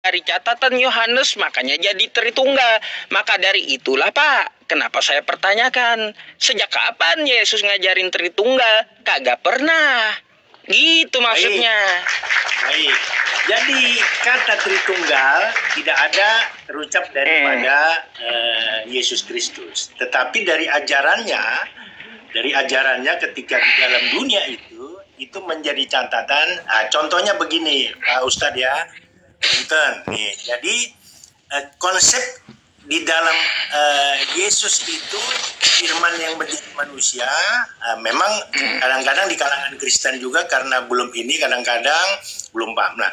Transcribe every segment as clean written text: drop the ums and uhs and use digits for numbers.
dari catatan Yohanes, makanya jadi Tritunggal. Maka dari itulah Pak, kenapa saya pertanyakan, sejak kapan Yesus ngajarin Tritunggal? Kagak pernah. Gitu maksudnya. Baik. Jadi kata Tritunggal tidak ada terucap daripada Yesus Kristus. Tetapi dari ajarannya ketika di dalam dunia itu menjadi catatan. Contohnya begini, Pak Ustadz ya. Nih, jadi konsep di dalam Yesus itu firman yang menjadi manusia, memang kadang-kadang di kalangan Kristen juga karena belum kadang-kadang belum paham. Nah,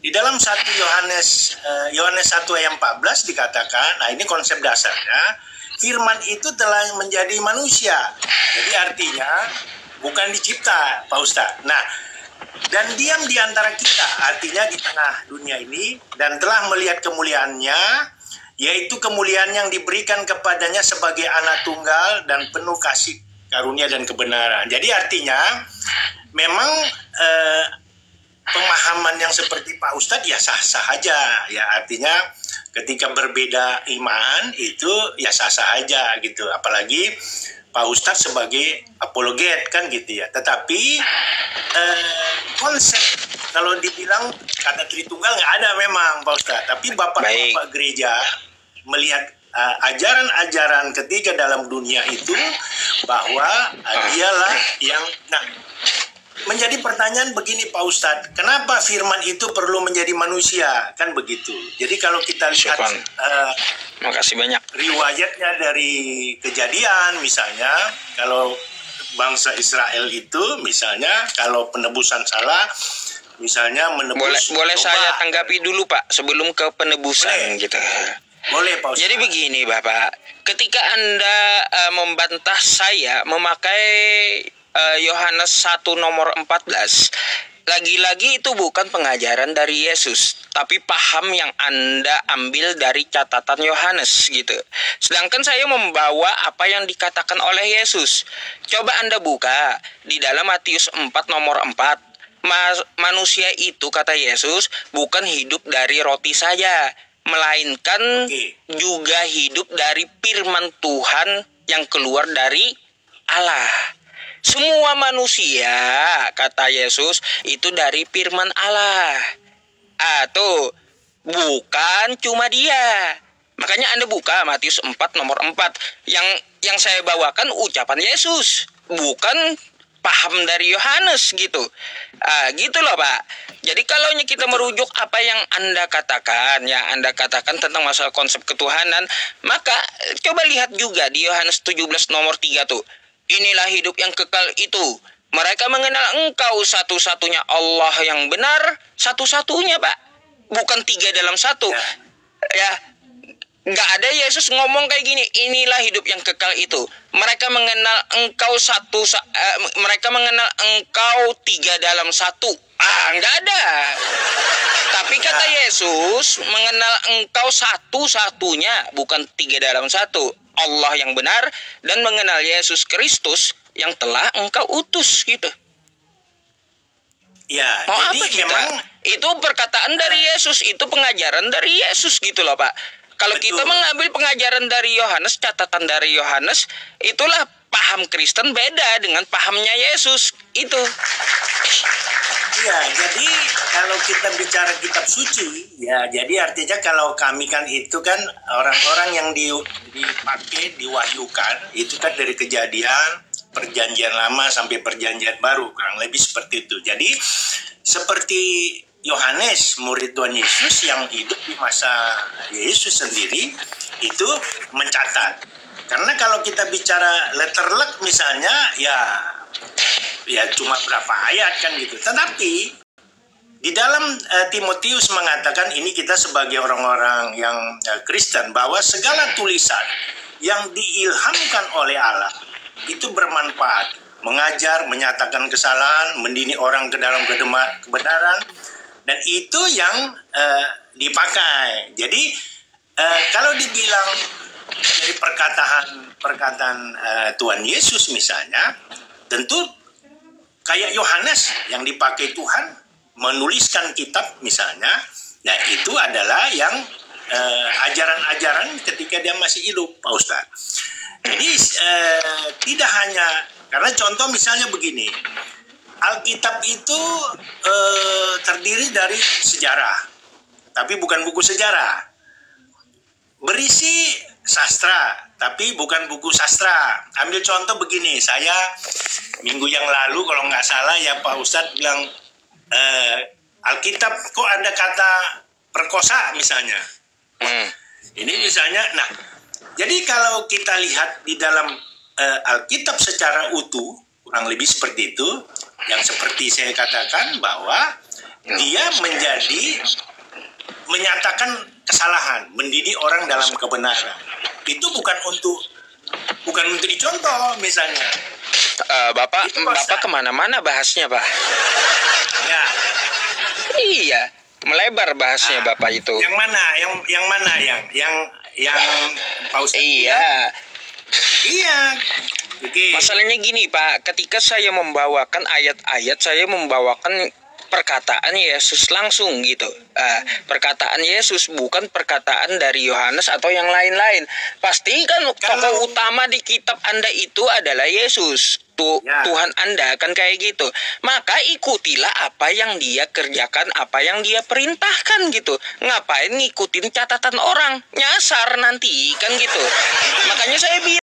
di dalam 1 Yohanes 1 ayat 14 dikatakan, nah ini konsep dasarnya, firman itu telah menjadi manusia. Jadi artinya bukan dicipta, Pak Ustadz. Nah, dan diam di antara kita, artinya di tengah dunia ini, dan telah melihat kemuliaannya, yaitu kemuliaan yang diberikan kepadanya sebagai anak tunggal dan penuh kasih karunia dan kebenaran. Jadi artinya memang pemahaman yang seperti Pak Ustadz ya sah-sah aja. Ya artinya ketika berbeda iman itu ya sah-sah aja gitu. Apalagi Pak Ustadz sebagai apologet kan gitu ya. Tetapi konsep kalau dibilang kata Tritunggal nggak ada memang Pak Ustadz. Tapi Bapak-Bapak gereja melihat ajaran-ajaran ketika dalam dunia itu bahwa dialah yang menjadi pertanyaan begini Pak Ustadz, kenapa firman itu perlu menjadi manusia? Kan begitu. Jadi kalau kita lihat makasih banyak riwayatnya dari Kejadian misalnya, kalau bangsa Israel itu misalnya kalau penebusan salah, misalnya menebus boleh saya tanggapi dulu Pak sebelum ke penebusan gitu. Boleh Pak Ustadz. Jadi begini Bapak, ketika Anda membantah saya memakai Yohanes 1 nomor 14, lagi-lagi itu bukan pengajaran dari Yesus, tapi paham yang Anda ambil dari catatan Yohanes gitu. Sedangkan saya membawa apa yang dikatakan oleh Yesus. Coba Anda buka di dalam Matius 4 nomor 4. Manusia itu kata Yesus bukan hidup dari roti saja, melainkan juga hidup dari firman Tuhan yang keluar dari Allah. Semua manusia, kata Yesus, itu dari firman Allah. Tuh, bukan cuma dia. Makanya Anda buka Matius 4 nomor 4. Yang saya bawakan ucapan Yesus, bukan paham dari Yohanes gitu. Gitu loh Pak. Jadi kalau kita merujuk apa yang Anda katakan, tentang masalah konsep ketuhanan, maka coba lihat juga di Yohanes 17 nomor 3 tuh. Inilah hidup yang kekal itu, mereka mengenal Engkau satu-satunya Allah yang benar, satu-satunya Pak, bukan 3 dalam 1. Ya, nggak ada Yesus ngomong kayak gini, inilah hidup yang kekal itu, mereka mengenal Engkau mereka mengenal Engkau 3 dalam 1. Nggak ada. Tapi kata Yesus mengenal Engkau satu-satunya, bukan 3 dalam 1, Allah yang benar, dan mengenal Yesus Kristus yang telah Engkau utus gitu. Ya, mau jadi apa kita? Memang itu perkataan dari Yesus, itu pengajaran dari Yesus gitu loh Pak. Kalau kita mengambil pengajaran dari Yohanes, catatan dari Yohanes, itulah paham Kristen beda dengan pahamnya Yesus itu. Ya, jadi kalau kita bicara kitab suci, ya jadi artinya kalau kami kan itu kan orang-orang yang dipakai, diwahyukan, itu kan dari Kejadian, Perjanjian Lama sampai Perjanjian Baru, kurang lebih seperti itu. Jadi seperti Yohanes, murid Tuhan Yesus yang hidup di masa Yesus sendiri, itu mencatat. Karena kalau kita bicara letterlek misalnya, ya cuma berapa ayat kan gitu. Tetapi di dalam Timotius mengatakan, ini kita sebagai orang-orang yang Kristen, bahwa segala tulisan yang diilhamkan oleh Allah itu bermanfaat, mengajar, menyatakan kesalahan, mendidik orang ke dalam kebenaran, dan itu yang dipakai. Jadi kalau dibilang dari perkataan Tuhan Yesus misalnya, tentu kayak Yohanes yang dipakai Tuhan menuliskan kitab misalnya, Nah, itu adalah yang ajaran-ajaran ketika dia masih hidup, Pak Ustadz. Jadi tidak hanya, karena contoh misalnya begini, Alkitab itu terdiri dari sejarah, tapi bukan buku sejarah. Berisi sastra, tapi bukan buku sastra. Ambil contoh begini, saya minggu yang lalu kalau nggak salah ya Pak Ustadz bilang, Alkitab kok ada kata perkosa misalnya. Ini misalnya, nah, jadi kalau kita lihat di dalam Alkitab secara utuh, kurang lebih seperti itu, yang seperti saya katakan bahwa dia menyatakan kesalahan, mendidik orang dalam kebenaran. Itu bukan untuk dicontoh misalnya. Bapak kemana-mana bahasnya, Pak. Ya. Iya, melebar bahasnya Bapak itu. Yang mana? Yang Pak Ustadz? Iya. Iya. Oke. Masalahnya gini, Pak, ketika saya membawakan ayat-ayat, saya membawakan perkataan Yesus langsung gitu. Perkataan Yesus, bukan perkataan dari Yohanes atau yang lain-lain. Pasti kan tokoh utama di kitab Anda itu adalah Yesus, Tuhan Anda, kan kayak gitu. Maka ikutilah apa yang dia kerjakan, apa yang dia perintahkan gitu. Ngapain ngikutin catatan orang? Nyasar nanti kan gitu. Makanya saya bilang